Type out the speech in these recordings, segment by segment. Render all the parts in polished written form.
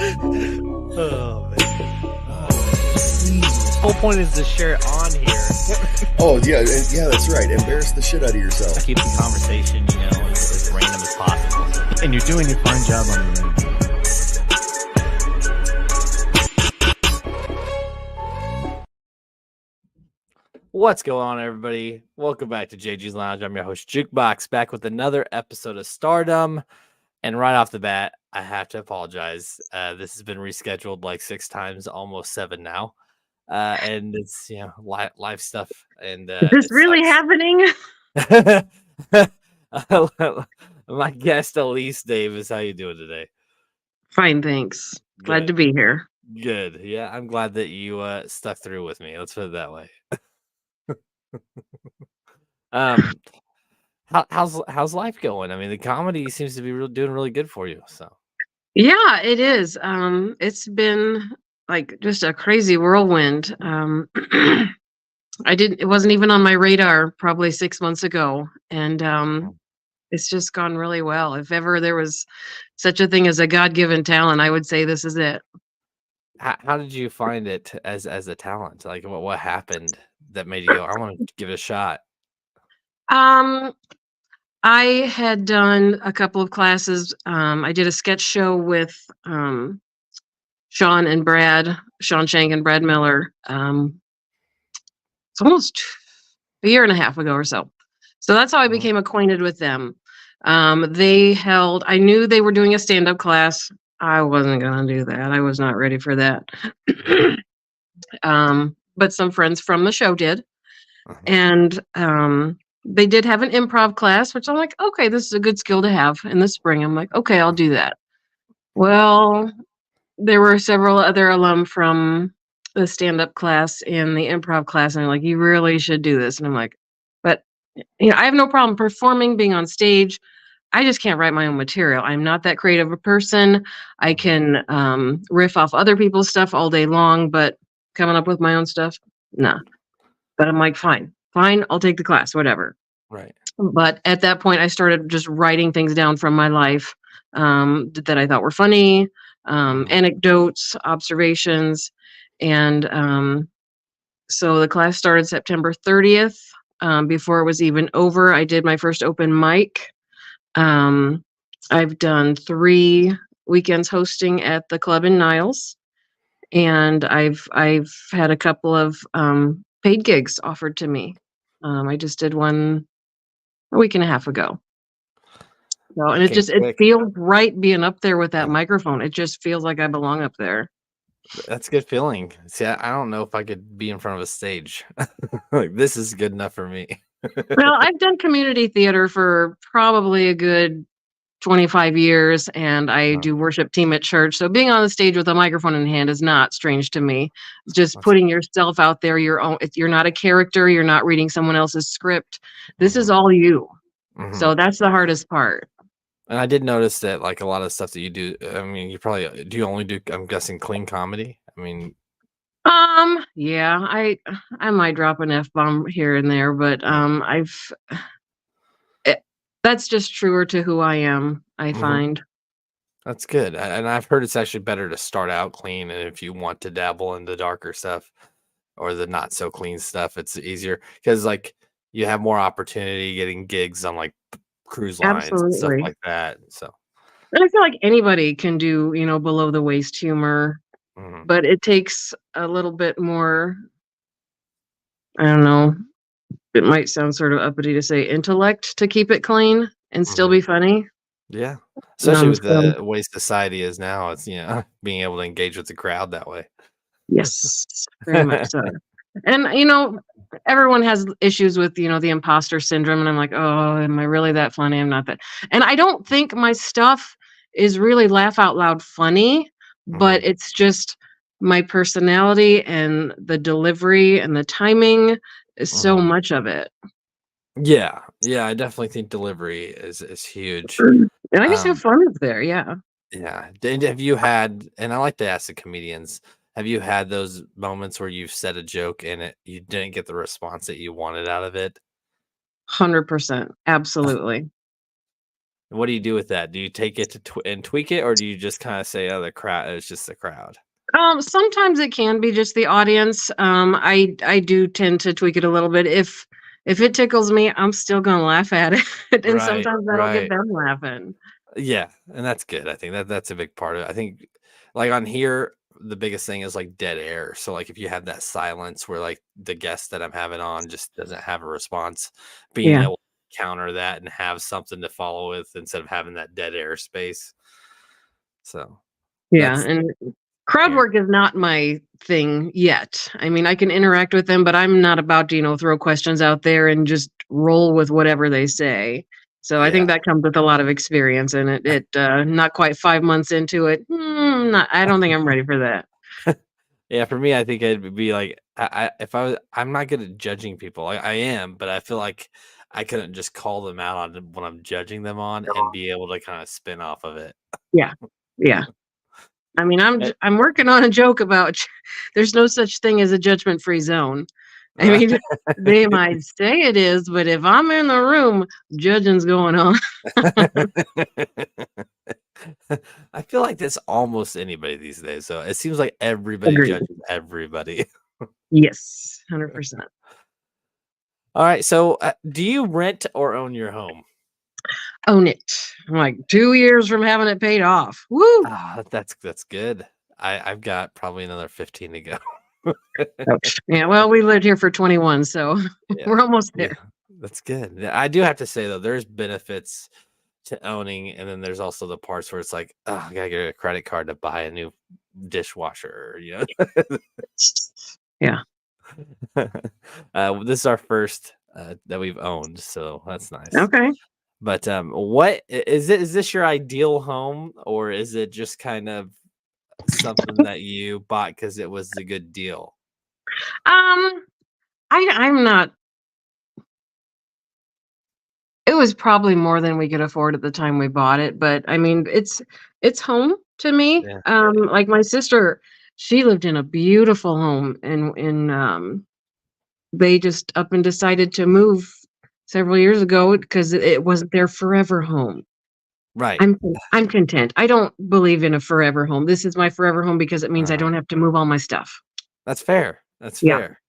Oh man. Whole point is the shirt on here. Oh yeah, yeah, that's right. Embarrass the shit out of yourself. Keep the conversation, as random as possible. And you're doing a fine job on your end. What's going on, everybody? Welcome back to JG's Lounge. I'm your host, Jukebox, back with another episode of Stardom. And right off the bat, I have to apologize. This has been rescheduled like 6 times, almost 7 now. And it's, live stuff. And Is this really happening? My guest, Elise Davis, how you doing today? Fine, thanks. Glad to be here. Good. Yeah, I'm glad that you stuck through with me. Let's put it that way. How's life going? I mean, the comedy seems to be doing really good for you. So yeah, it is. It's been like just a crazy whirlwind. It wasn't even on my radar probably 6 months ago, and it's just gone really well. If ever there was such a thing as a God-given talent, I would say this is it. How did you find it as a talent? Like what happened that made you go, I want to give it a shot? I had done a couple of classes. I did a sketch show with Sean Shank and Brad Miller. It's almost a year and a half ago or so. So that's how I became acquainted with them. I knew they were doing a stand-up class. I wasn't going to do that. I was not ready for that. But some friends from the show did. And they did have an improv class, which I'm like, okay, this is a good skill to have in the spring. I'm like, okay, I'll do that. Well, there were several other alum from the stand-up class and the improv class, and they're like, you really should do this. And I'm like, but I have no problem performing, being on stage. I just can't write my own material. I'm not that creative a person. I can riff off other people's stuff all day long, but coming up with my own stuff, nah. But I'm like, fine, I'll take the class, whatever. Right. But at that point, I started just writing things down from my life that I thought were funny, anecdotes, observations. And so the class started September 30th. Before it was even over, I did my first open mic. I've done 3 weekends hosting at the club in Niles. And I've had a couple of paid gigs offered to me. I just did one a week and a half ago. So, and it feels right being up there with that microphone. It just feels like I belong up there. That's a good feeling. See, I don't know if I could be in front of a stage. Like, this is good enough for me. Well, I've done community theater for probably a good 25 years, and I do worship team at church. So being on the stage with a microphone in hand is not strange to me. Just putting yourself out there, you're not a character. You're not reading someone else's script. This is all you. So that's the hardest part. And I did notice that, like, a lot of stuff that you do, I mean, do you only do, I'm guessing, clean comedy? I mean, yeah, I might drop an F-bomb here and there, but that's just truer to who I am, I find. That's good. And I've heard it's actually better to start out clean, and if you want to dabble in the darker stuff or the not so clean stuff, it's easier because, like, you have more opportunity getting gigs on, like, cruise lines and stuff like that. So, and I feel like anybody can do, below the waist humor, but it takes a little bit more, I don't know, it might sound sort of uppity to say intellect to keep it clean and still be funny. Yeah. Especially with the way society is now, it's, being able to engage with the crowd that way. Yes, very much so. And, everyone has issues with, the imposter syndrome. And I'm like, oh, am I really that funny? I'm not that. And I don't think my stuff is really laugh out loud funny, but it's just my personality and the delivery and the timing is so much of it. Yeah. Yeah. I definitely think delivery is huge. And I just have fun up there. Yeah. Yeah. Have you had, and I like to ask the comedians, have you had those moments where you've said a joke and you didn't get the response that you wanted out of it? 100%. Absolutely. And what do you do with that? Do you take it to and tweak it, or do you just kind of say, "Oh, the crowd, it's just the crowd"? Sometimes it can be just the audience. I do tend to tweak it a little bit. If it tickles me, I'm still gonna laugh at it, and Right, sometimes that'll get right. them laughing. Yeah, and that's good. I think that's a big part of it. I think, like on here, the biggest thing is like dead air. So like if you have that silence where like the guest that I'm having on just doesn't have a response, being Yeah, able to counter that and have something to follow with instead of having that dead air space. So yeah, that's and crowd here. work is not my thing yet. I mean, I can interact with them, but I'm not about to, throw questions out there and just roll with whatever they say. So I think Yeah. that comes with a lot of experience, and not quite 5 months into it, I don't think I'm ready for that. Yeah, for me, I think it'd be like if I was, I'm not good at judging people. I am, but I feel like I couldn't just call them out on what I'm judging them on and be able to kind of spin off of it. Yeah, yeah. I mean, Eh, I'm working on a joke about there's no such thing as a judgment-free zone. I right. mean, they might say it is, but if I'm in the room, judging's going on. I feel like that's almost anybody these days. So it seems like everybody Agreed. judges everybody. Yes, 100%. All right. So do you rent or own your home? Own it. I'm like 2 years from having it paid off. Woo! Ah, that's good. I've got probably another 15 to go. Ouch. Yeah, well, we lived here for 21, so Yeah. we're almost Yeah. there. That's good. Yeah, I do have to say though, there's benefits to owning, and then there's also the parts where it's like, oh, I gotta get a credit card to buy a new dishwasher, Yeah. This is our first that we've owned, so that's nice. Okay. But what is this your ideal home, or is it just kind of something that you bought because it was a good deal? Um, I'm not It was probably more than we could afford at the time we bought it, but I mean, it's home to me. Yeah. Like my sister, she lived in a beautiful home, and they just up and decided to move several years ago because it wasn't their forever home. Right. I'm content. I don't believe in a forever home. This is my forever home because it means I Uh, don't have to move all my stuff. that's fair. That's Yeah. fair.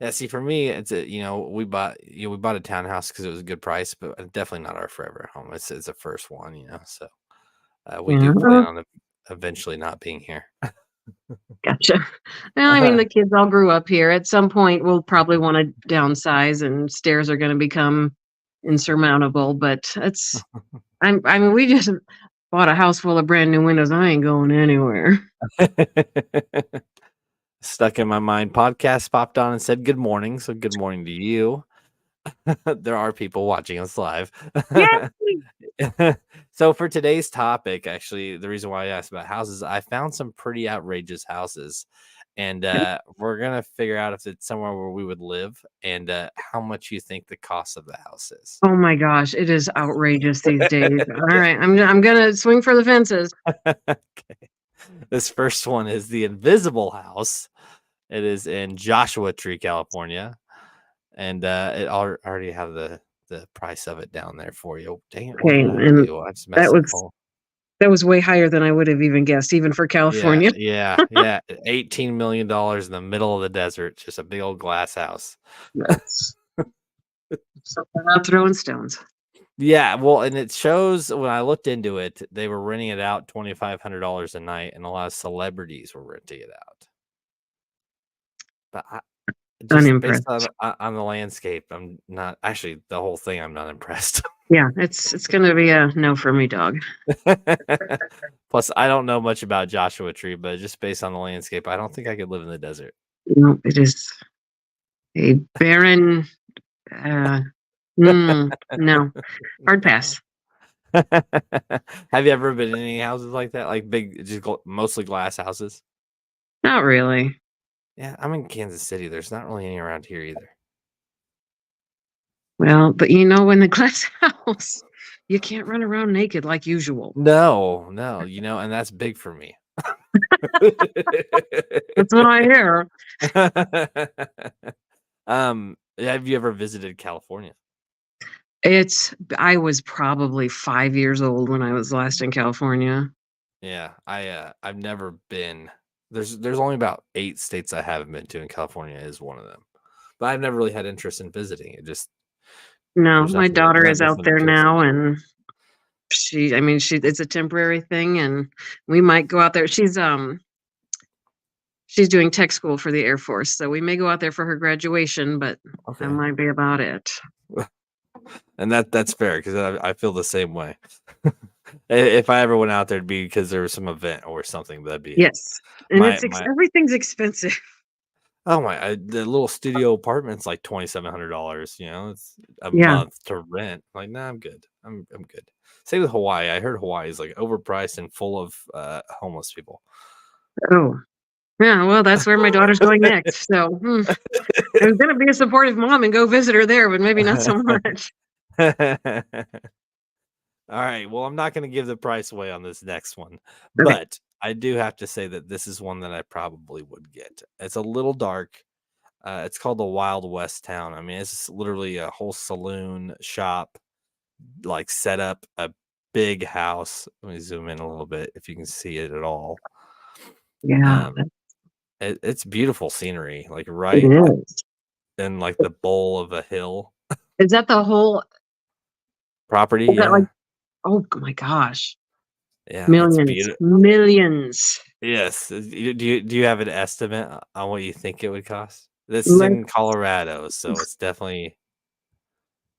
Yeah, see, for me, it's we bought a townhouse because it was a good price, but definitely not our forever home. It's a first one, so we Yeah. do plan on eventually not being here. Gotcha. Well, I mean, the kids all grew up here. At some point, we'll probably want to downsize, and stairs are going to become insurmountable. But I mean, we just bought a house full of brand new windows. I ain't going anywhere. Stuck in my mind. Podcast popped on and said good morning. So good morning to you. There are people watching us live. Yeah. So for today's topic, actually, the reason why I asked about houses, I found some pretty outrageous houses, and we're gonna figure out if it's somewhere where we would live and how much you think the cost of the house is. Oh my gosh, it is outrageous these days. All right, I'm gonna swing for the fences. Okay. This first one is the Invisible House. It is in Joshua Tree, California, and already have the price of it down there for you. Dang it! What Okay, did I and do? I just that messed up. was that was way higher than I would have even guessed, even for Yeah, California. yeah. $18 million in the middle of the desert, just a big old glass house. That's something not throwing stones. Yeah, well, and it shows when I looked into it, they were renting it out $2,500 a night, and a lot of celebrities were renting it out. But just based Unimpressed. on the landscape, I'm not actually the whole thing. I'm not impressed. Yeah, it's gonna be a no for me, dog. Plus, I don't know much about Joshua Tree, but just based on the landscape, I don't think I could live in the desert. No, it is a barren. Uh, no, hard pass. Have you ever been in any houses like that? Like big, just mostly glass houses? Not really. Yeah, I'm in Kansas City. There's not really any around here either. Well, but in the glass house, you can't run around naked like usual. No, and that's big for me. That's what I hear. Have you ever visited California? I was probably 5 years old when I was last in California. Yeah, I've never been. There's only about 8 states I haven't been to, and California is one of them. But I've never really had interest in visiting. It just No, there's my daughter is out nothing there interesting. now, and it's a temporary thing, and we might go out there. She's doing tech school for the Air Force, so we may go out there for her graduation, but that Okay, might be about it. and that's fair because I feel the same way. If I ever went out there, it'd be because there was some event or something. That'd be it. Yes, and My everything's expensive. oh my, the little studio apartment's like $2,700. You know, it's a Yeah. month to rent. Like, nah, I'm good. I'm good. Same with Hawaii. I heard Hawaii is like overpriced and full of homeless people. Oh, yeah, well, that's where my daughter's going next, so, I was gonna be a supportive mom and go visit her there, but maybe not so much. All right. Well, I'm not going to give the price away on this next one, Okay. but I do have to say that this is one that I probably would get. It's a little dark. It's called the Wild West Town. I mean, it's literally a whole saloon shop, like set up a big house. Let me zoom in a little bit if you can see it at all. Yeah, Um, it's beautiful scenery, like it right is. in like the bowl of a hill Is that the whole property. is that like Yeah. oh my gosh, Yeah. It's millions, beautiful. millions. Yes. Do you have an estimate on what you think it would cost? This is Like, in Colorado, so it's definitely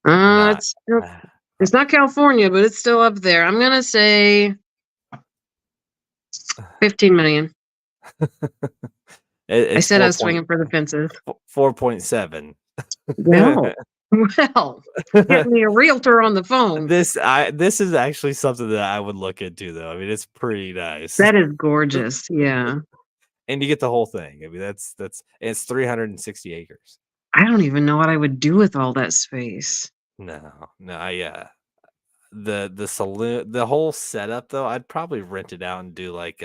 uh, not. it's still it's not California, but it's still up there. I'm gonna say 15,000,000. I It's said I was swinging for the fences. 4.7. Well, well, get me a realtor on the phone. This is actually something that I would look into though. I mean, it's pretty nice. That is gorgeous, yeah. And you get the whole thing. I mean, it's 360 acres. I don't even know what I would do with all that space. No, the saloon, the whole setup though, I'd probably rent it out and do like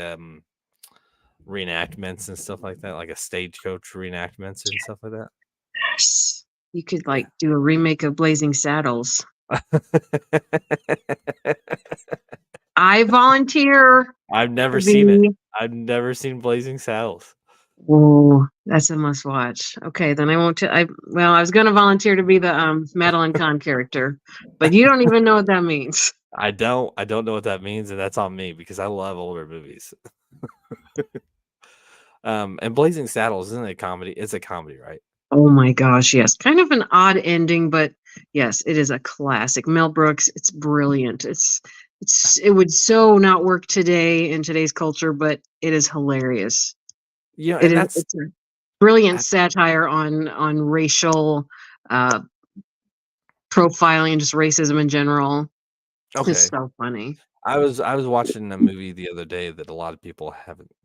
reenactments and stuff like that, like a stagecoach reenactments and stuff like Yes. You could, like, do a remake of Blazing Saddles. that. I volunteer I've never to seen it. be I've never seen Blazing Saddles. Oh, that's a must watch. Okay, then I won't I was gonna volunteer to be the, Madeline Kahn character, but you don't even know what that means. I don't know what that means, and that's on me because I love older movies. And Blazing Saddles isn't it a comedy? It's a comedy, right? Oh my gosh, yes. Kind of an odd ending, but yes, it is a classic. Mel Brooks, it's brilliant. It would so not work today in today's culture, but it is hilarious. You know, and that's It's a brilliant I- satire on racial uh profiling and just racism in general. It's okay. so funny. I was watching a movie the other day that a lot of people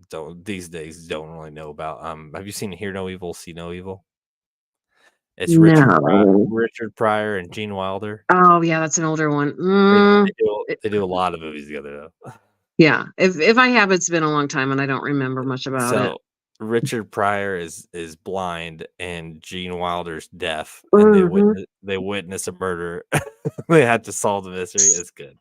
don't these days don't really know about. Have you seen Hear No Evil, See No Evil? It's No. Richard Pryor and Gene Wilder. Oh, yeah, that's an older one. It They do a lot of movies together though. yeah, if I have, it's been a long time and I don't remember much about it. So Richard Pryor is blind and Gene Wilder's deaf, and Mhm. they witness a murder. They had to solve the mystery. It's good.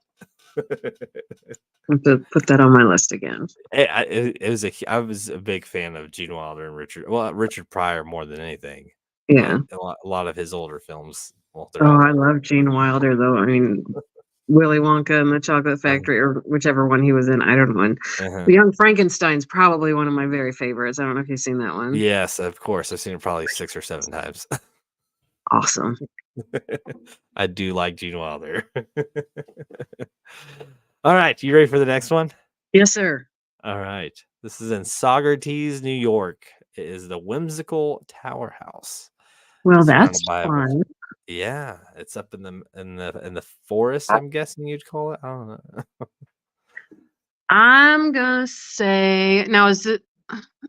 Have to put that on my list again. I was a big fan of Gene Wilder and Richard Pryor more than anything, Yeah. but a lot of his older films. Well, they're Oh, all I older. love Gene Wilder, though. I mean, Willy Wonka and the Chocolate Factory, or whichever one he was in. I don't know. And Uh-huh. The Young Frankenstein's probably one of my very favorites. I don't know if you've seen that one. Yes, of course. I've seen it probably 6 or 7 times. Awesome. I do like Gene Wilder. All right, you ready for the next one? Yes, sir. All right. This is in Saugerties, New York. It is the Whimsical Tower House. Well, Surrounded that's by a fun. yeah, it's up in the forest, I'm guessing you'd call it. I don't know. I'm gonna say now is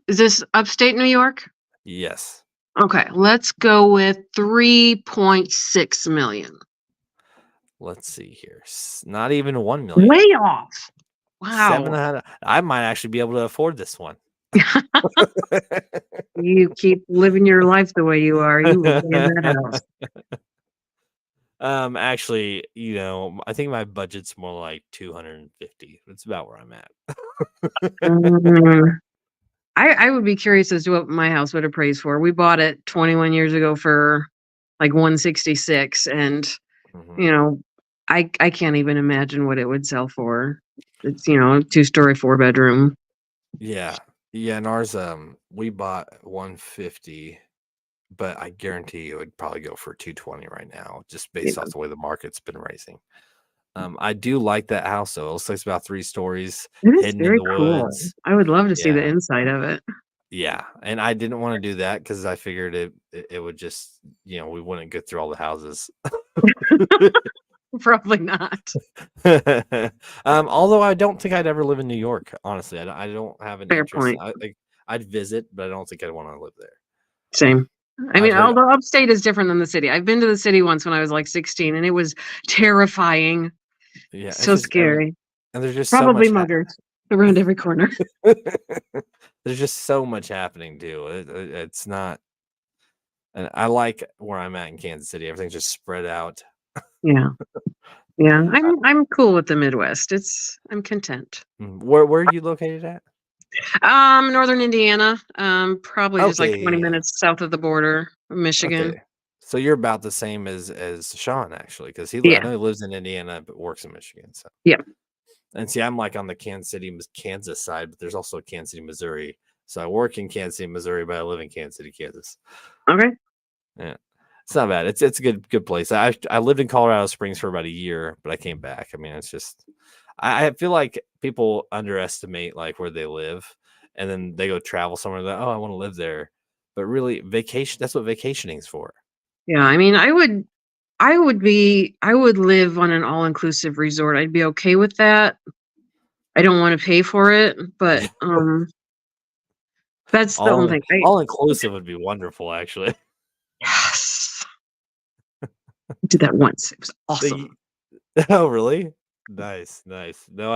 this upstate New York? Yes. Okay, let's go with 3.6 million. Let's see here. Not even 1 million. Way off. Wow. 700. I might actually be able to afford this one. You keep living your life the way you are, you will be in that house. Actually, I think my budget's more like 250. That's about where I'm at. Mm, I would be curious as to what my house would appraise for. We bought it 21 years ago for like 166, and Mhm. you know, I can't even imagine what it would sell for. It's 2-story, 4-bedroom. Yeah. Yeah, and ours, we bought 150, but I guarantee it would probably go for 220 right now, just Yeah, based off the way the market's been raising. I do like that house though. It looks like it's about 3 stories, it is hidden in very the cool. woods. I would love to see the Yeah. inside of it. Yeah, and I didn't wanna do that because I figured it would just we wouldn't get through all the houses. Probably not. Although I don't think I'd ever live in New York, honestly. I don't have an Fair interest. point. I'd visit, but I don't think I'd wanna live there. Same. I I've mean, heard although upstate is different than the city. I've been to the city once when I was like 16, and it was terrifying. yeah, it's So just and scary. there's just so Probably much muggers around every corner. there's just so much happening too. It's not and I like where I'm at in Kansas City. Everything's just spread out. Yeah. Yeah. I'm cool with the Midwest. I'm content. Where are you located at? Northern Indiana, probably just like Okay, 20 yeah. minutes south of the border, Michigan. Okay. So you're about the same as Sean actually, because I Yeah. know he lives in Indiana but works in Michigan. So Yeah. and see, I'm like on the Kansas City, Kansas side, but there's also Kansas City, Missouri. So I work in Kansas City, Missouri, but I live in Kansas City, Kansas. Okay. Yeah, it's not bad. It's a good place. I lived in Colorado Springs for about a year, but I came back. I mean, it's just I feel like people underestimate like where they live, and then they go travel somewhere. That oh, I want to live there, but really vacation. That's what vacationing is for. Yeah. I mean, I would live on an all-inclusive resort. I'd be okay with that. I don't want to pay for it, but that's the only thing. All inclusive would be wonderful, actually. Yes. I did that once. It was The awesome. oh, really? Nice, nice. No,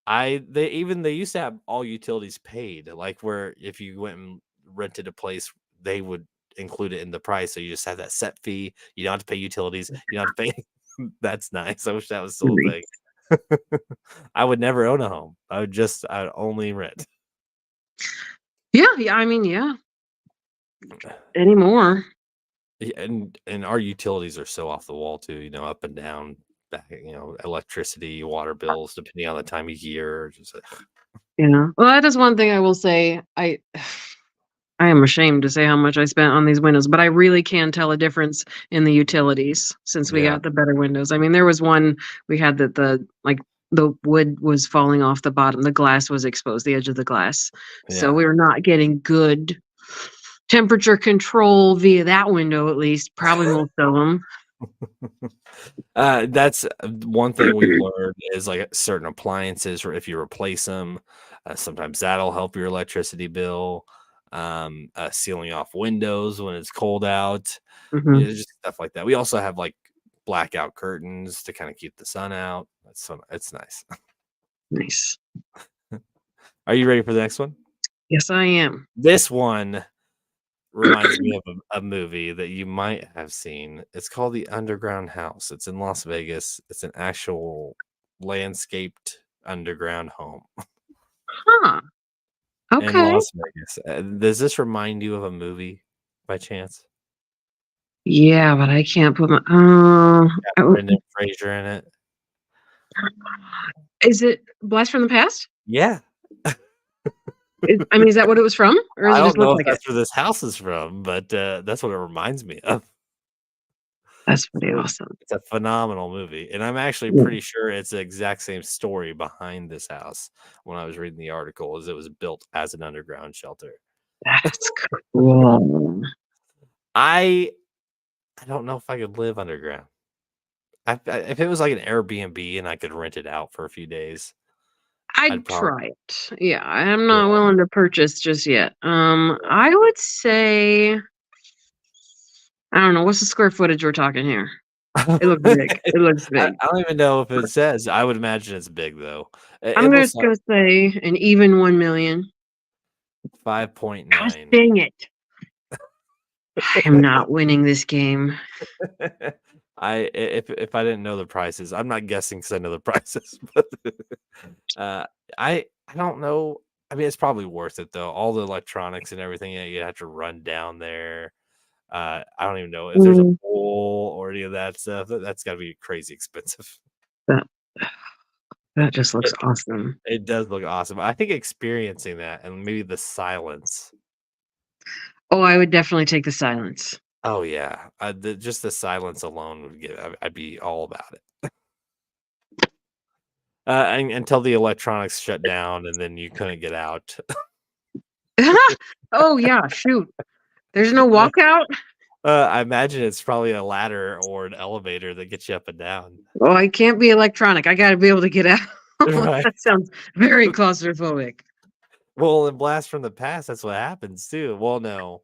they used to have all utilities paid, like where if you went and rented a place, they would include it in the price. So you just have that set fee. You don't have to pay utilities. You don't have to pay. That's nice. I wish that was still a thing. Nice. I would never own a home. I would only rent. Yeah, yeah, I mean, yeah, anymore. Yeah, and our utilities are so off the wall too, up and down, back, electricity, water bills, depending on the time of year. Just like, Yeah. Well, that is one thing I will say. I am ashamed to say how much I spent on these windows, but I really can tell a difference in the utilities since we yeah, got the better windows. I mean, there was one we had that the wood was falling off the bottom, the glass was exposed, the edge of the glass. So yeah. we were not getting good temperature control via that window, at least, probably most of them. That's one thing we've learned is like certain appliances, or if you replace them, sometimes that'll help your electricity bill. Sealing off windows when it's cold out, Hmm. just stuff like that. We also have like blackout curtains to kind of keep the sun out. It's nice. Nice. Are you ready for the next one? Yes, I am. This one reminds me of a movie that you might have seen. It's called The Underground House. It's in Las Vegas. It's an actual landscaped underground home Huh. in Okay. Las Vegas. Does this remind you of a movie by chance? Yeah, but I can't put my. Brendan Fraser in it. Is it Blast from the Past? Yeah. I mean, is that what it was from, or does I it don't just look know if like it? that's where this house is from, but that's what it reminds me of. That's pretty awesome. It's a phenomenal movie, and I'm actually Yeah, pretty sure it's the exact same story behind this house. When I was reading the article, is it was built as an underground shelter. that's cool. I I don't know if I could live underground. If it was like an Airbnb and I could rent it out for a few days, I'd I'd probably try it. Yeah, I'm not yeah. willing to purchase just yet. I would say I don't know what's the square footage we're talking here. It looks big. It looks I big. don't even know if it says. I would imagine it's big though. It I'm looks just like gonna say an even 1 million. Gosh 5.9. dang it! I am not winning this game. if I didn't know the prices, I'm not guessing because I know the prices, but uh, I don't know. I mean, it's probably worth it though. All the electronics and everything, you have to run down there. I don't even know if there's a Mm, pool or any of that stuff. That's got to be crazy expensive. that that just looks It, awesome. it does look awesome. I think experiencing that and maybe the silence. Oh, I would definitely take the silence. Oh yeah, just the silence alone would get. I'd be all about it. Until the electronics shut down and then you couldn't get out. Oh yeah, shoot. There's no walkout. I imagine it's probably a ladder or an elevator that gets you up and down. Oh, I can't be electronic. I got to be able to get out. Right. That sounds very claustrophobic. Well, in Blast from the Past, that's what happens too. Well, no.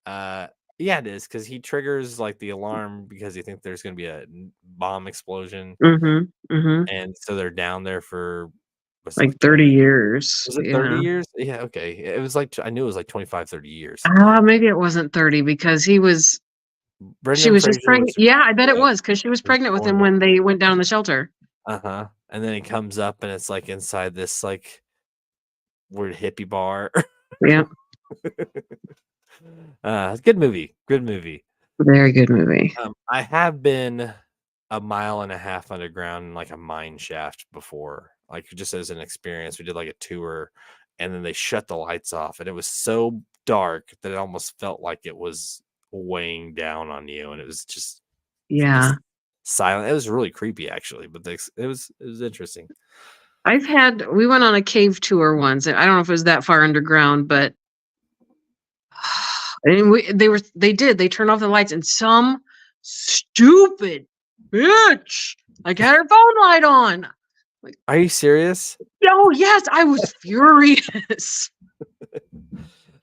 Yeah, it is because he triggers like the alarm because he thinks there's going to be a bomb explosion, Mhm. Mhm. and so they're down there for what's it, Like like 30 20? years. Was it 30 Yeah. years? Yeah, okay. It was like I knew it was like 25, 30 years. Maybe it wasn't 30 because she Brendan was just Fraser pregnant. was Yeah, I bet it yeah, was because she was was pregnant with him 21. when they went down in the shelter. Uh-huh. And then he comes up and it's like inside this like weird hippie bar. Yeah. Good movie. Good movie. Very good movie. I have been a mile and a half underground in like a mine shaft before, like just as an experience. We did like a tour and then they shut the lights off and it was so dark that it almost felt like it was weighing down on you and it was just Yeah. silent. It was really creepy actually, but it was interesting. We went on a cave tour once. I don't know if it was that far underground, but and they turned off the lights and some stupid bitch like had her phone light on. Are you serious? Oh yes, I was furious.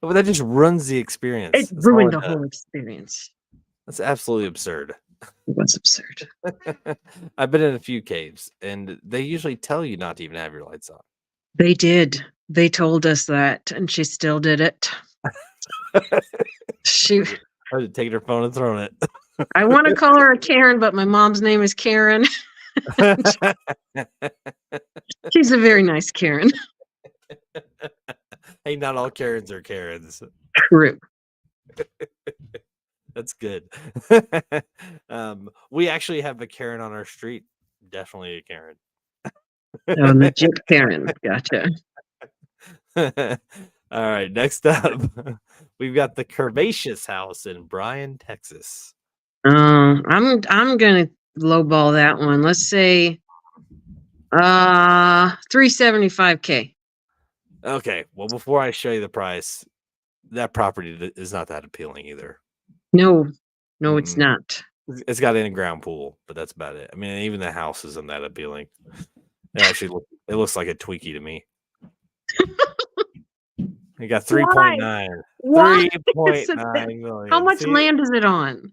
Well, that just ruins the experience. It That's all ruined it the does. whole experience. That's absolutely absurd. It was absurd. I've been in a few caves, and they usually tell you not to even have your lights on. They did. They told us that, and she still did it. She Or taking her phone and throwing it. I want to call her a Karen, but my mom's name is Karen. She's a very nice Karen. Hey, not all Karens are Karens. True. That's good. We actually have a Karen on our street. Definitely a Karen. Oh, legit Karen. Gotcha. All right, next up, we've got the Curvaceous House in Bryan, Texas. I'm gonna lowball that one. Let's say 375K. Okay, well, before I show you the price, that property is not that appealing either. No, it's not. It's got an in-ground pool, but that's about it. I mean, even the house isn't that appealing. It looks like a Tweaky to me. You got 3.9. Why? 3.9 million. How much See? land is it on?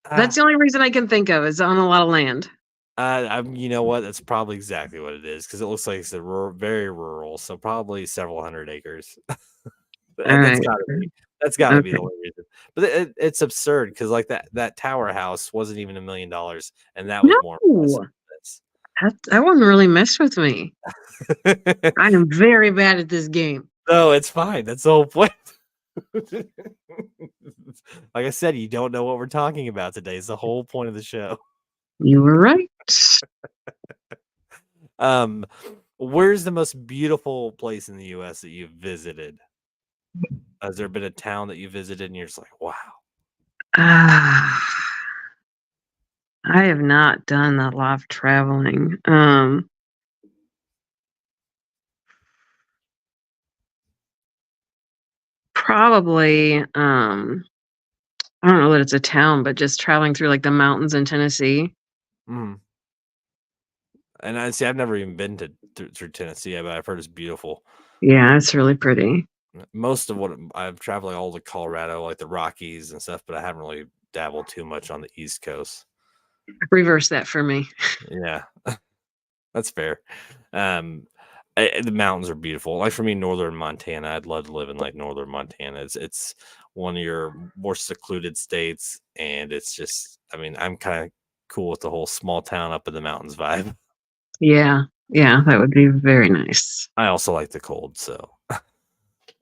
That's the only reason I can think of. Is on a lot of land. You know what? That's probably exactly what it is because it looks like it's very rural, so probably several hundred acres. That's gotta be the only reason. But it's absurd because like that tower house wasn't even $1 million, and that was more impressive than this. That one really messed with me. I am very bad at this game. No, it's fine. That's the whole point. Like I said, you don't know what we're talking about today. It's the whole point of the show. You were right. Where's the most beautiful place in the US that you've visited? Has there been a town that you visited and you're just like, wow? I have not done a lot of traveling. Probably, I don't know that it's a town, but just traveling through like the mountains in Tennessee. Mm. And I've never even been through Tennessee, but I've heard it's beautiful. Yeah, it's really pretty. Most of what I've traveled all to Colorado, like the Rockies and stuff, but I haven't really dabbled too much on the East Coast. Reverse that for me. Yeah, that's fair. The mountains are beautiful. Like for me, northern Montana, I'd love to live in like northern Montana. It's one of your more secluded states, and it's just, I mean, I'm kind of cool with the whole small town up in the mountains vibe. Yeah. Yeah, that would be very nice. I also like the cold, so.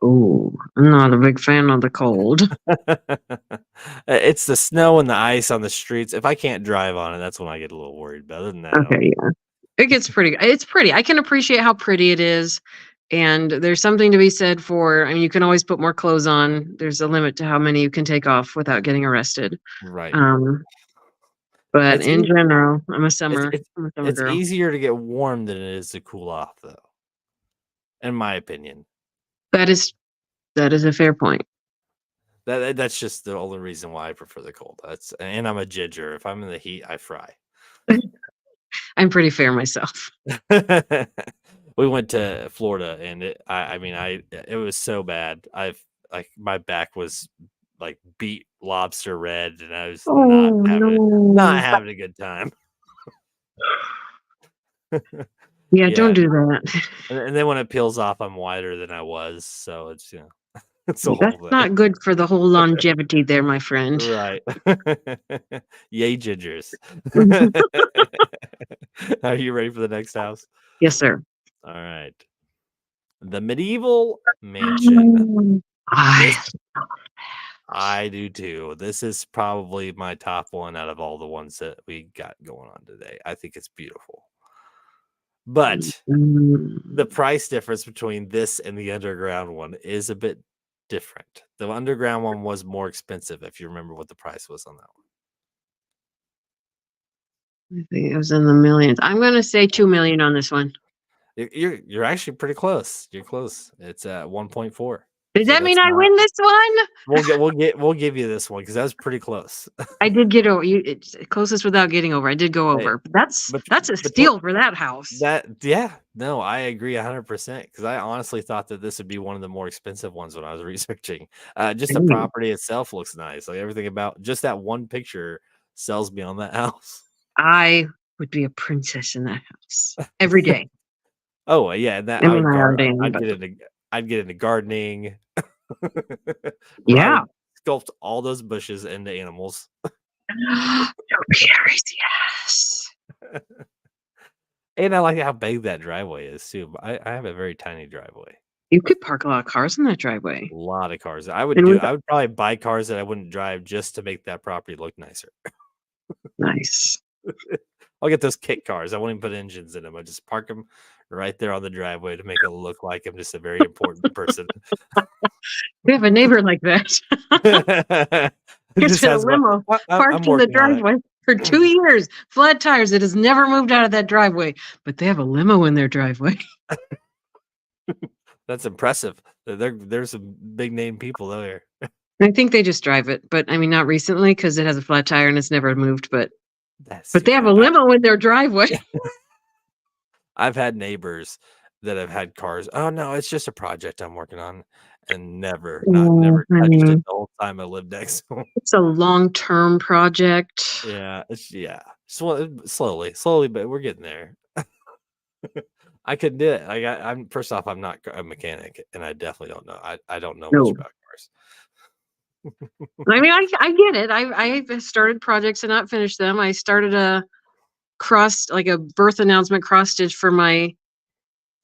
Ooh, I'm not a big fan of the cold. It's the snow and the ice on the streets. If I can't drive on it, that's when I get a little worried. But other than that, Okay, yeah. It gets pretty it's pretty. I can appreciate how pretty it is, and there's something to be said for I mean, you can always put more clothes on. There's a limit to how many you can take off without getting arrested. right. Um, but It's in ea- general, I'm a it's summer it's I'm a summer it's girl. easier to get warm than it is to cool off, though, in my opinion. That is that is a fair point. That's just the only reason why I prefer the cold. And I'm a ginger. If I'm in the heat, I fry. I'm pretty fair myself. We went to Florida, and it was so bad. My back was like beet lobster red, and I was Oh, not no. having a good time. Yeah, don't Yeah, do that. and then when it peels off, I'm whiter than I was. So it's it's a That's whole thing, not good for the whole longevity there, my friend. right? Yay, gingers! Are you ready for the next house? Yes, sir. All right. The medieval mansion. I This I do too. This is probably my top one out of all the ones that we got going on today. I think it's beautiful. But the price difference between this and the underground one is a bit different. The underground one was more expensive, if you remember what the price was on that one. I think it was in the millions. I'm gonna say 2 million on this one. You're actually pretty close. You're close. It's at 1.4. Does So that mean that's I not. win this one? We'll give you this one because that was pretty close. I did get over you. It's closest without getting over. I did go Hey, over. But that's but that's a but steal for that house. no, I agree 100% because I honestly thought that this would be one of the more expensive ones when I was researching. Just the Mm. property itself looks nice. Like everything about just that one picture sells me on that house. I would be a princess in that house every day. Oh yeah, and that I mean, I already am, I'd but get into gardening. I yeah. would sculpt all those bushes into animals. Topiaries, yes. And I like how big that driveway is too. I have a very tiny driveway. You could park a lot of cars in that driveway. A lot of cars. And we've I would probably buy cars that I wouldn't drive just to make that property look nicer. nice. I'll get those kit cars. I won't even put engines in them. I just park them right there on the driveway to make it look like I'm just a very important person. We have a neighbor like that. It's been a limo I'm parked in the working on it. driveway for 2 years, flat tires. It has never moved out of that driveway, but they have a limo in their driveway. That's impressive. There's some big name people there. I think they just drive it, but I mean, not recently because it has a flat tire and it's never moved. But they have a limo in their driveway. I've had neighbors that have had cars. Oh no, it's just a project I'm working on, and never touched it the whole time I lived next to them. It's a long-term project. Yeah, slowly, but we're getting there. I could do it. I'm first off, I'm not a mechanic, and I definitely don't know. I don't know much about cars. I mean, I get it. I started projects and not finished them. I started a birth announcement cross stitch for my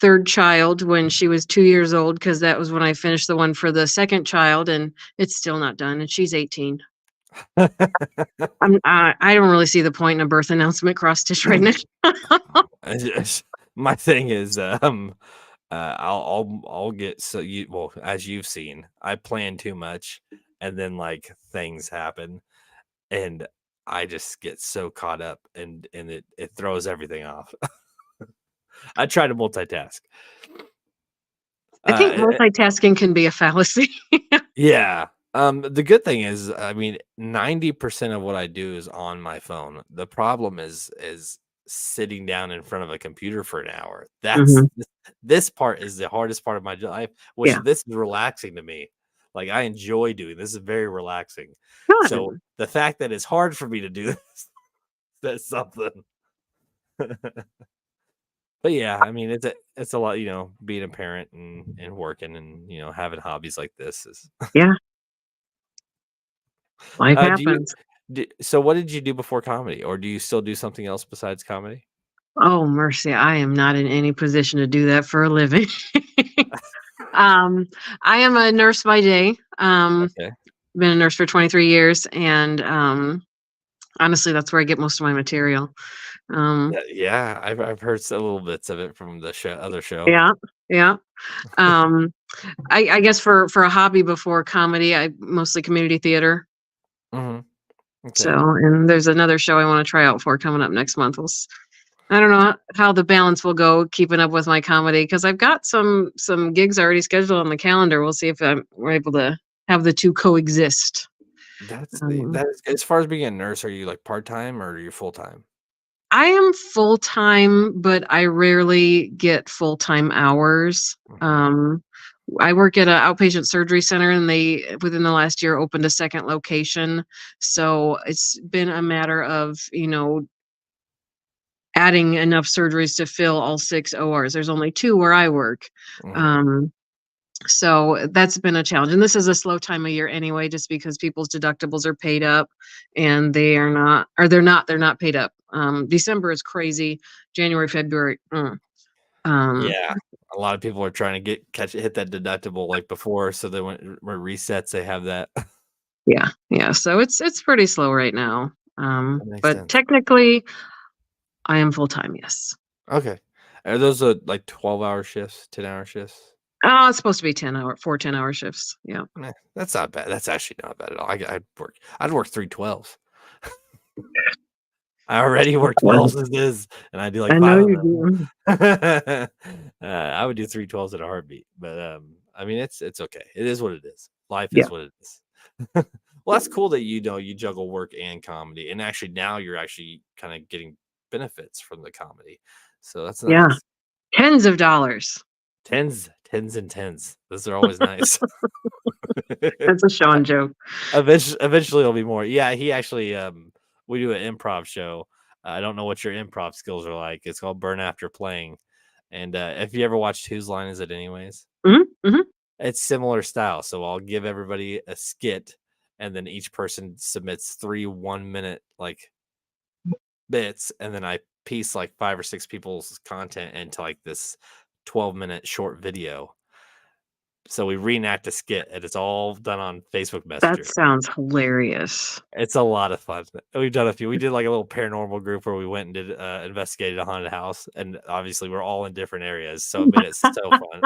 third child when she was 2 years old because that was when I finished the one for the second child, and it's still not done. And she's 18. I don't really see the point in a birth announcement cross stitch right now. My thing is, I'll get as you've seen, I plan too much, and then like things happen, and I just get so caught up, and it throws everything off. I try to multitask. I think multitasking can be a fallacy. Yeah. The good thing is, I mean, 90% of what I do is on my phone. The problem is sitting down in front of a computer for an hour. This part is the hardest part of my life, which this is relaxing to me. Like I enjoy doing this. Is very relaxing. Good. So the fact that it's hard for me to do this, that's something. But yeah, I mean, it's a lot, being a parent and working and having hobbies like this is. Yeah. Life happens. So what did you do before comedy, or do you still do something else besides comedy? Oh, mercy. I am not in any position to do that for a living. Um, I am a nurse by day. Okay. Been a nurse for 23 years, and honestly, that's where I get most of my material. Um, Yeah, I've heard little bits of it from the other show. yeah, yeah. Um, I guess for a hobby before comedy, I mostly community theater. Hmm. So, Okay. and there's another show I want to try out for coming up next month. I don't know how the balance will go keeping up with my comedy because I've got some gigs already scheduled on the calendar. We'll see if we're able to have the two coexist. Um, That is, as far as being a nurse, are you like part time or are you full time? I am full time, but I rarely get full time hours. Hmm. I work at an outpatient surgery center, and they within the last year opened a second location. So it's been a matter of adding enough surgeries to fill all 6 ORs. There's only 2 where I work. Hmm. Um, so that's been a challenge. And this is a slow time of year anyway, just because people's deductibles are paid up and they're not paid up. December is crazy. January, February. Um, Yeah, a lot of people are trying to hit that deductible like before, so that when it resets, they have that. yeah, yeah. So it's pretty slow right now. That makes But sense. technically I am full time, yes. Okay, are those like 12-hour shifts, 10-hour shifts? Oh, it's supposed to be 10-hour shifts. Yeah. That's not bad. That's actually not bad at all. I'd work 3 12s. I already work 12s as is, and I do like I know 5 of you them. do. I would do 3 12s in a heartbeat, but I mean, it's okay. It is what it is. Life Yeah. is what it is. Well, that's cool that you juggle work and comedy, and actually now you're actually kind of getting benefits from the comedy, so that's Yeah. nice. Tens of dollars. Tens and tens. Those are always nice. That's a Sean joke. Eventually, it'll be more. Yeah, he actually we do an improv show. I don't know what your improv skills are like. It's called Burn After Playing, and if you ever watched Whose Line Is It Anyways? Mhm, mhm. It's similar style. So I'll give everybody a skit, and then each person submits 3 1-minute like bits, and then I piece like 5 or 6 people's content into like this 12-minute short video. So we reenact a skit, and it's all done on Facebook That Messenger. sounds hilarious. It's a lot of fun. We've done a few. We did like a little paranormal group where we went and did investigated a haunted house, and obviously we're all in different areas, so it made it so fun.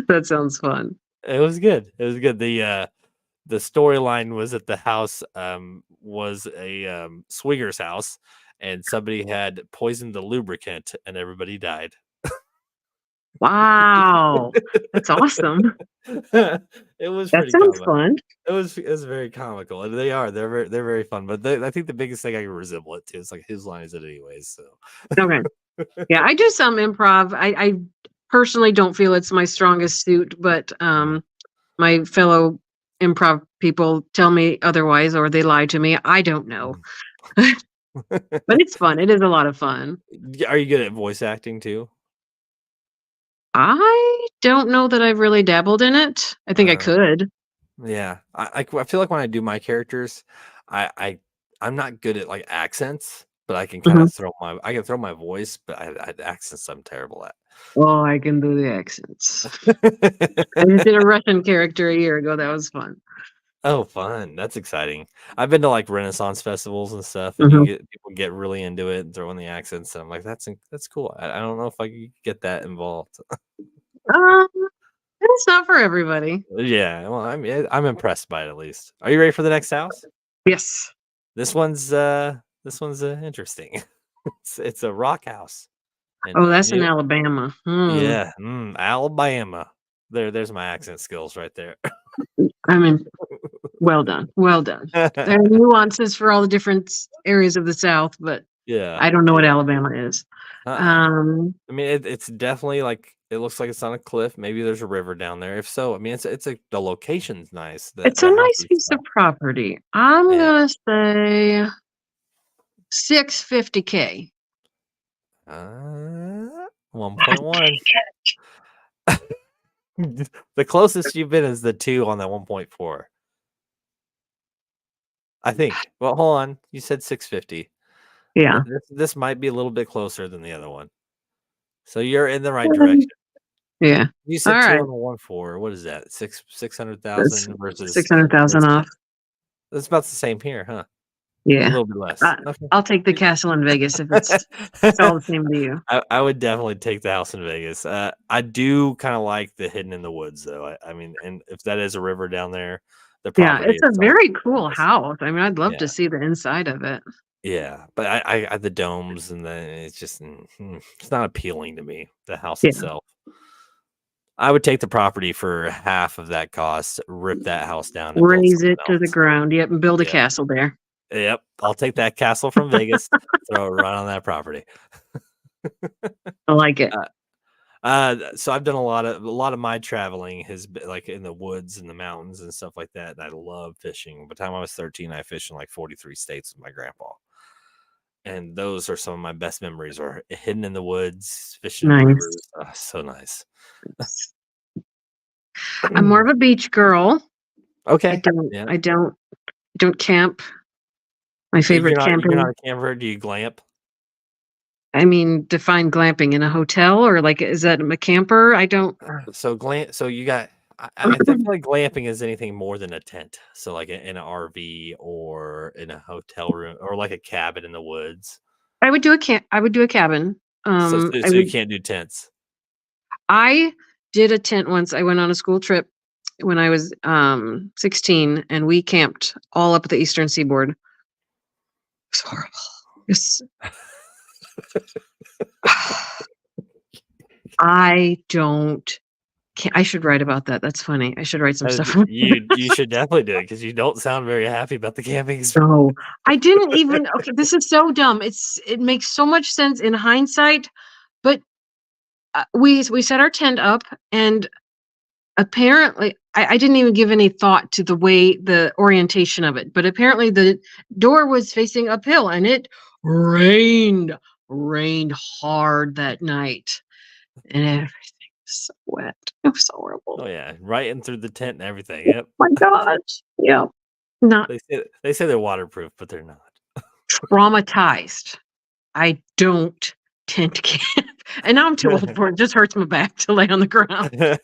That sounds fun. It was good. It was good. The storyline was that the house was a swingers house, and somebody had poisoned the lubricant, and everybody died. Wow. That's awesome. It was That pretty sounds comical. fun. It was very comical, and they're very fun. But I think the biggest thing I can resemble it to is like Whose Line Is It Anyways? So Okay. Yeah, I do some improv. I personally don't feel it's my strongest suit, but Mhm. my fellow improv people tell me otherwise or they lie to me. I don't know. But it's fun. It is a lot of fun. Are you good at voice acting too? I don't know that I've really dabbled in it. I think I Uh, could. yeah, I feel like when I do my characters, I'm not good at like accents, but I can kind Mhm. of throw my voice, but accents I'm terrible at. Oh, I can do the accents. I just did a Russian character a year ago. That was fun. Oh, fun! That's exciting. I've been to like Renaissance festivals and stuff, and Mhm. people get really into it and throw in the accents, and I'm like, that's cool. I don't know if I could get that involved. Um, it's not for everybody. Yeah, well, I'm impressed by it at least. Are you ready for the next house? Yes. This one's interesting. It's a rock house, and Oh, that's in Alabama. Hmm. yeah, Alabama. There's my accent skills right there. I mean, well done. Well done. There are nuances for all the different areas of the South, but Yeah, I don't know what yeah. Alabama is. Uh-uh. Um, I mean, it's definitely like it looks like it's on a cliff. Maybe there's a river down there. If so, I mean, the location's nice. The it's a the house nice is piece of small. property. I'm Yeah. gonna say 650K. 1.1. The closest you've been is the 2 on that 1.4. I think. Well, hold on. You said 650. Yeah. This might be a little bit closer than the other one. So you're in the right direction. Yeah. You said All two right. on the 1.4. What is that? That's 600,000 versus 600,000 off. That's about the same here, huh? A Yeah. little bit less. Okay. I'll take the castle in Vegas if it's all the same to you. I would definitely take the house in Vegas. I do kind of like the hidden in the woods, though. I mean, and if that is a river down there, the Yeah, property it's a itself very is cool nice. house. I mean, I'd love Yeah, to see the inside of it. yeah. But I the domes and it's just it's not appealing to me. The house Yeah. itself. I would take the property for half of that cost, rip that house down, and build Raise something it to the else. ground. Yep, and build a Yeah. castle there. Yep. I'll take that castle from Vegas, throw it right on that property. I like it. So I've done a lot of my traveling has been like in the woods and the mountains and stuff like that. And I love fishing. By the time I was 13, I fished in like 43 states with my grandpa. And those are some of my best memories are hidden in the woods, fishing in Nice. rivers. Oh, so nice. I'm more of a beach girl. Okay. I don't camp. My favorite camping. You're not a camper. Do you glamp? I mean, define glamping in a hotel or like is that a camper? I don't. So you got. I feel like glamping is anything more than a tent. So like in an RV or in a hotel room or like a cabin in the woods. I would do a cabin. So I you would. can't do tents. I did a tent once. I went on a school trip when I was 16, and we camped all up the eastern seaboard. It was horrible. It's, I don't. I should write about that. That's funny. I should write some stuff. You should definitely do it because you don't sound very happy about the camping experience. No, I didn't even. Okay, this is so dumb. It makes so much sense in hindsight, but we set our tent up, and apparently I didn't even give any thought to the orientation of it. But apparently the door was facing uphill, and it rained hard that night, and everything was so wet. It was horrible. Oh yeah, right in through the tent and everything. Yep. My gosh. Yeah. Not They say they're waterproof, but they're not. traumatized. I don't tent camp. And now I'm too old for it. It just hurts my back to lay on the ground.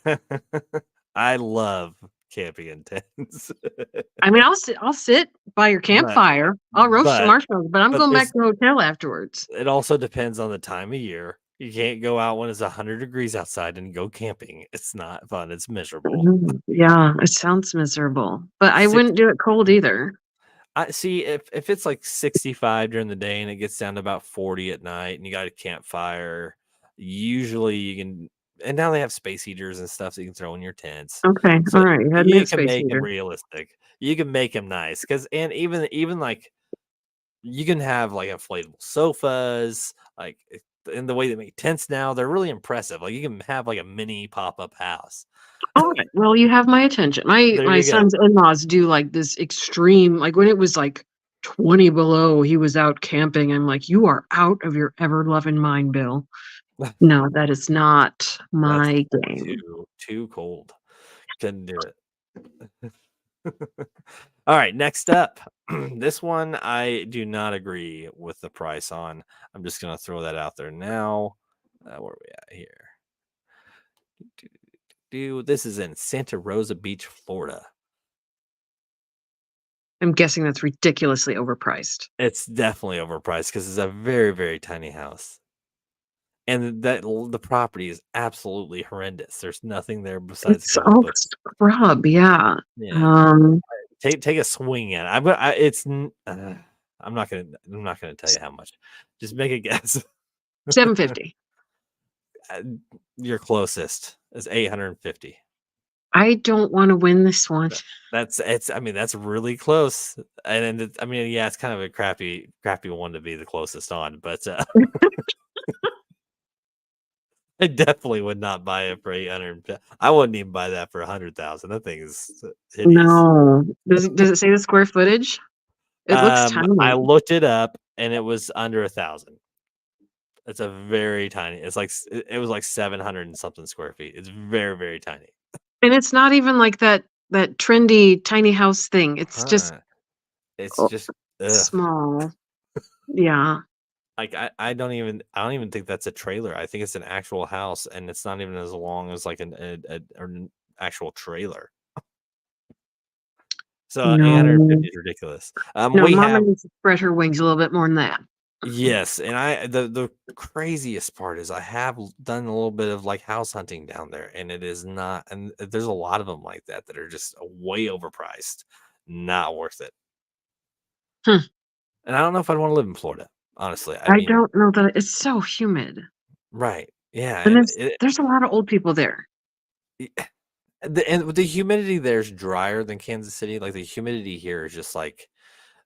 I love camping in tents. I mean, I'll sit by your campfire. I'll roast some marshmallows, but I'm going back to the hotel afterwards. It also depends on the time of year. You can't go out when it's 100 degrees outside and go camping. It's not fun. It's miserable. Yeah, it sounds miserable. But I wouldn't do it cold either. I see if it's like 65 during the day and it gets down to about 40 at night and you got a campfire, usually you can. And now they have space heaters and stuff that you can throw in your tents. Okay, so all right. You can make them realistic. You can make them nice and even like you can have like inflatable sofas, like in the way they make tents now, they're really impressive. Like you can have like a mini pop-up house. All right. Well, you have my attention. My son's in-laws do like this extreme, like when it was like 20 below, he was out camping. I'm like, you are out of your ever-loving mind, Bill. No, that is not my game. Too cold. Couldn't do it. All right, next up. This one I do not agree with the price on. I'm just gonna throw that out there now. Where are we at here? This is in Santa Rosa Beach, Florida. I'm guessing that's ridiculously overpriced. It's definitely overpriced because it's a very, very tiny house. And the property is absolutely horrendous. There's nothing there besides scrub. Yeah. Take a swing at it. I'm not gonna tell you how much. Just make a guess. $750. Your closest is $850. I don't want to win this one. That's really close. And it's kind of a crappy one to be the closest on, but I definitely would not buy it for 800. I wouldn't even buy that for 100,000. That thing is hideous. No. Does it say the square footage? It looks tiny. I looked it up and it was under 1,000. It's a very tiny. It's like it was like 700 and something square feet. It's very, very tiny. And it's not even like that trendy tiny house thing. It's just It's Oh, just small. Yeah. like I don't even think that's a trailer. I think it's an actual house, and it's not even as long as like an actual trailer. So 850 No. is ridiculous. No, We mama have needs to spread her wings a little bit more than that. yes, and the craziest part is I have done a little bit of like house hunting down there, and it is not, and there's a lot of them like that are just way overpriced, not worth it. Hmm. And I don't know if I'd want to live in Florida, honestly. I I mean, don't know that it's so humid. right? Yeah, And and there's a lot of old people there. the humidity there is drier than Kansas City. Like the humidity here is just like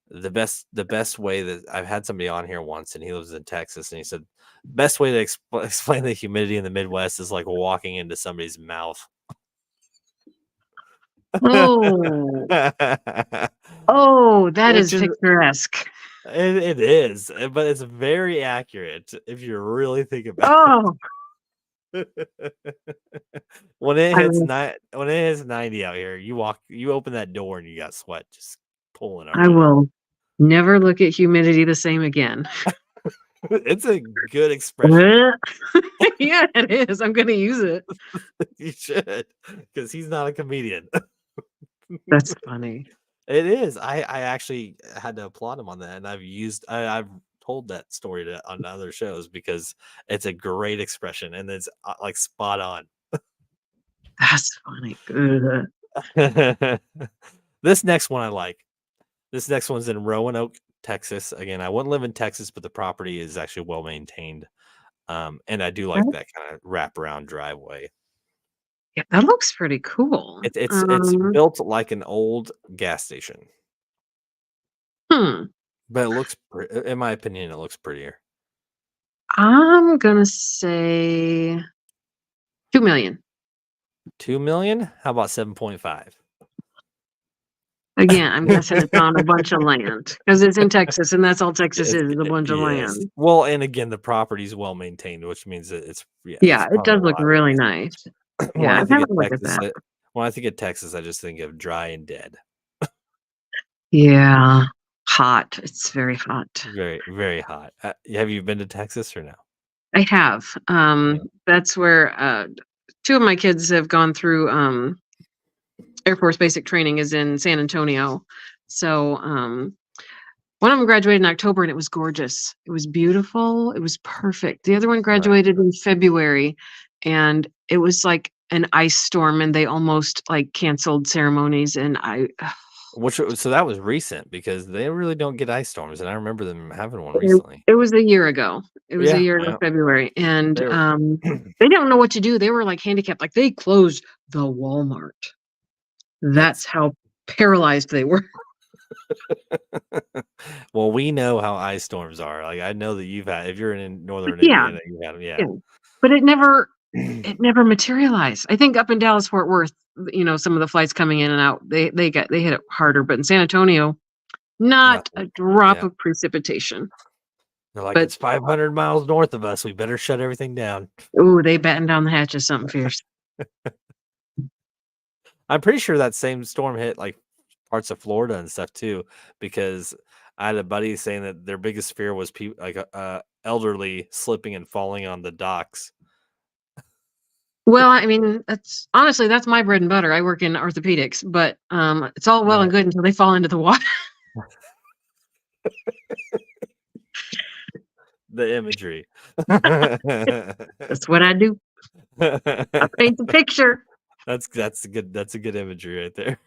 the best way that I've had somebody on here once, and he lives in Texas, and he said best way to explain the humidity in the Midwest is like walking into somebody's mouth. Oh. Oh, that Which is is picturesque. it is, but it's very accurate if you really think about Oh, it. When it I hits will, 90 out here, you open that door and you got sweat just pulling I already. will never look at humidity the same again. It's a good expression. Yeah, it is. I'm going to use it. You should, because he's not a comedian. That's funny. It is. I actually had to applaud him on that, and I've told that story on other shows because it's a great expression and it's like spot on. That's funny. Ugh. This next one I like. This next one's in Roanoke, Texas. Again, I wouldn't live in Texas, but the property is actually well maintained. And I do like That- that kind of wraparound driveway. Yeah, that looks pretty cool. It's built like an old gas station, Hmm. but it looks, in my opinion, it looks prettier. I'm gonna say 2 million. 2 million? How about 7.5? Again, I'm guessing it's on a bunch of land because it's in Texas, and that's all Texas Yes, is a bunch of yes. land. Well, and again, the property's well maintained, which means that it's Yeah, it probably does a look lot. really nice. When Yeah, I I think of haven't looked at Texas, that. I just think of dry and dead. Yeah, hot. It's very hot. Very, very hot. Have you been to Texas or no? I have. Yeah. That's where two of my kids have gone through Air Force basic training is in San Antonio. So one of them graduated in October and it was gorgeous. It was beautiful. It was perfect. The other one Right. graduated in February and it was like an ice storm and they almost like canceled ceremonies and So that was recent because they really don't get ice storms, and I remember them having one recently. it was a year ago. It was a Yeah, year ago, February. And they were. they didn't know what to do. They were like handicapped. Like they closed the Walmart. That's That's how paralyzed they were. well, we know how ice storms are. Like I know that you've had, if you're in northern Yeah, Indiana, you had them. yeah. Yeah. But it never materialized. I think up in Dallas Fort Worth, some of the flights coming in and out, they hit it harder, but in San Antonio, not a Nothing. drop Yeah. of precipitation. They're like, But it's 500 miles north of us. We better shut everything down. ooh, they batten down the hatches something fierce. I'm pretty sure that same storm hit like parts of Florida and stuff too, because I had a buddy saying that their biggest fear was people like elderly slipping and falling on the docks. Well, I mean, that's my bread and butter. I work in orthopedics, but it's all well Right. and good until they fall into the water. The imagery. That's what I do. I paint the picture. That's a good imagery right there.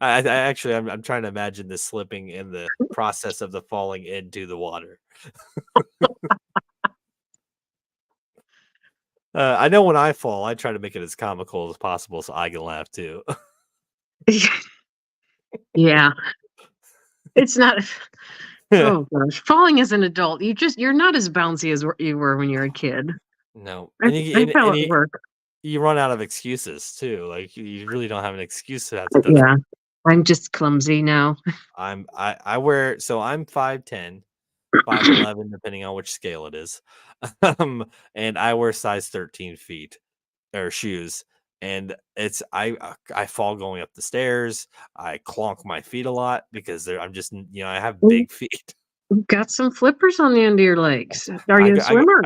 I actually I'm trying to imagine the slipping in the process of the falling into the water. I know when I fall, I try to make it as comical as possible so I can laugh too. Yeah, it's not. Oh gosh, falling as an adult, you're not as bouncy as you were when you were a kid. No, That's, and that's how it works. you run out of excuses too. Like you really don't have an excuse to have stuff. Yeah, I'm just clumsy now. I wear I'm 5'10", 5'11", depending on which scale it is, and I wear size 13 feet or shoes. and I fall going up the stairs. I clonk my feet a lot because I'm just I have big feet. You've got some flippers on the end of your legs. Are I you a go- I go- swimmer?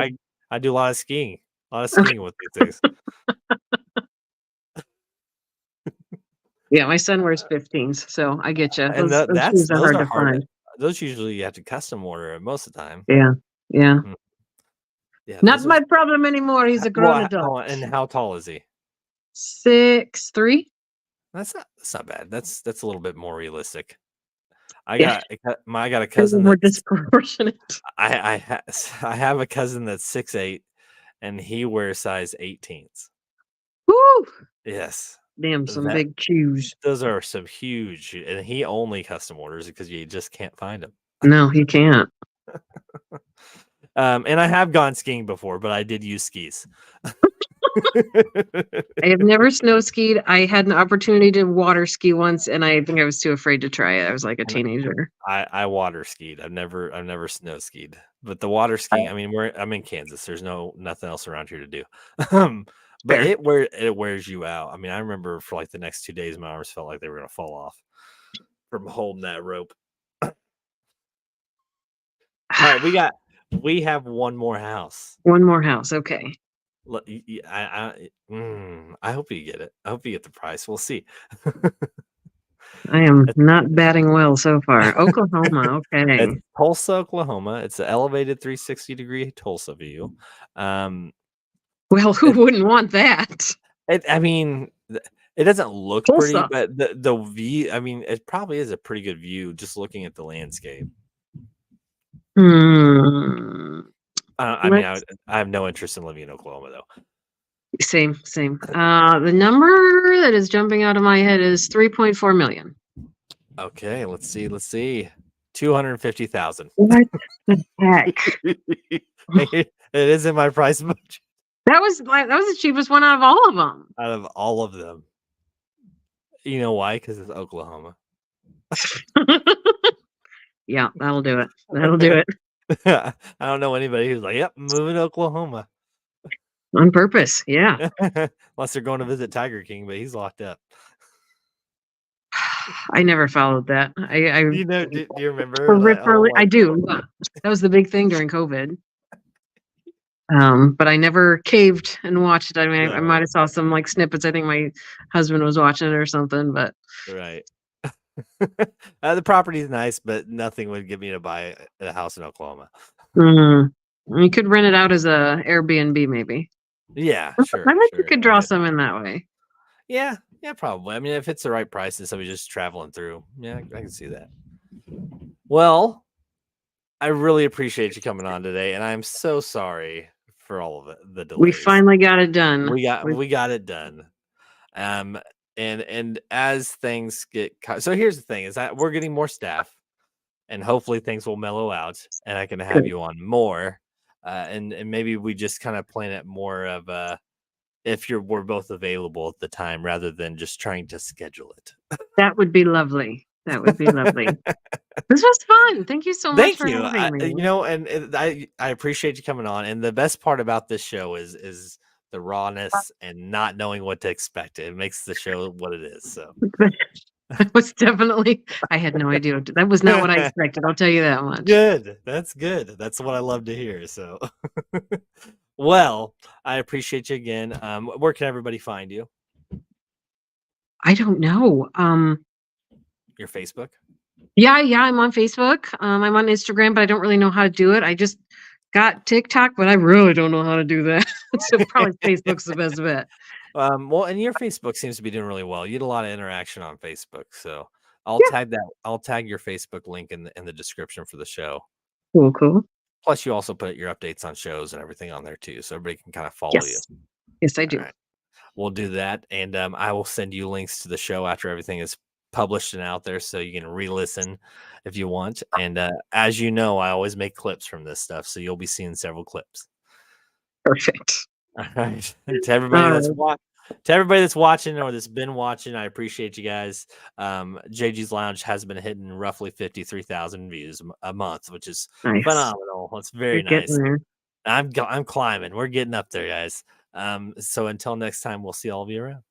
I do a lot of Okay. skiing with these things. Yeah, my son wears 15s, so I get you. And Those shoes are those hard are to hard. find. Those usually you have to custom order most of the time. Yeah, yeah. Mm. Yeah, Not those are my problem anymore. He's a grown adult. and how tall is he? 6'3". That's not bad. That's a little bit more realistic. I Yeah, got a a little cousin more that's disproportionate. I have a cousin that's 6'8", and he wears size 18s. Woo! Yes, Damn, some that big shoes. those are some huge, and he only custom orders because you just can't find them. No, he can't. And I have gone skiing before, but I did use skis. I have never snow skied. I had an opportunity to water ski once, and I think I was too afraid to try it. I was like a And teenager. I water skied. I've never snow skied. But the water skiing, I mean, I'm in Kansas. There's nothing else around here to do. But Fair. it wears you out. I mean, I remember for like the next 2 days, my arms felt like they were gonna fall off from holding that rope. All right, we have one more house. One more house. Okay. I hope you get it. I hope you get the price. We'll see. I am not batting well so far. Oklahoma. Okay. It's Tulsa, Oklahoma. It's an elevated 360-degree Tulsa view. Well, who wouldn't want that? I mean, it doesn't look Tulsa. pretty, but the view, I mean, it probably is a pretty good view just looking at the landscape. I mean, I have no interest in living in Oklahoma, though. Same. The number that is jumping out of my head is 3.4 million. Okay, let's see. 250,000. What the heck? It is in my price budget. That was the cheapest one out of all of them. Out of all of them. You know why? Because it's Oklahoma. Yeah, that'll do it. That'll do it. I don't know anybody who's like, yep, moving to Oklahoma. On purpose, yeah. Unless they're going to visit Tiger King, but he's locked up. I never followed that. Do you remember? Peripherally, I do. That was the big thing during COVID. But I never caved and watched it. I mean, I might have saw some like snippets. I think my husband was watching it or something, but right. The property is nice, but nothing would get me to buy a house in Oklahoma. You could rent it out as a Airbnb, maybe. Yeah, sure. I think you could draw some in that way. Yeah, probably. I mean, if it's the right price and somebody's just traveling through, yeah, I can see that. Well, I really appreciate you coming on today, and I'm so sorry for all of the delays. We finally got it done. We got it done. And as things get so here's the thing is that we're getting more staff, and hopefully things will mellow out, and I can have you on more. And maybe we just kind of plan it more of if we're both available at the time rather than just trying to schedule it. That would be lovely. This was fun. Thank you so much for having me. And I appreciate you coming on. And the best part about this show is the rawness and not knowing what to expect. It makes the show what it is. So that was definitely, I had no idea. That was not what I expected. I'll tell you that much. Good. That's good. That's what I love to hear. So, well, I appreciate you again. Where can everybody find you? I don't know. Your Facebook? Yeah, I'm on Facebook. I'm on Instagram, but I don't really know how to do it. I just got TikTok, but I really don't know how to do that. So probably Facebook's the best bet. Well, and your Facebook seems to be doing really well. You get a lot of interaction on Facebook, so I'll tag your Facebook link in the description for the show. Cool. Plus, you also put your updates on shows and everything on there too, so everybody can kind of follow you. Yes, I do. All right. We'll do that, and I will send you links to the show after everything is published and out there, so you can re-listen if you want. And as you know, I always make clips from this stuff, so you'll be seeing several clips. Perfect. All right. To everybody that's watching or that's been watching, I appreciate you guys. JG's Lounge has been hitting roughly 53,000 views a month, which is phenomenal. It's very nice. I'm climbing. We're getting up there, guys. So until next time, we'll see all of you around.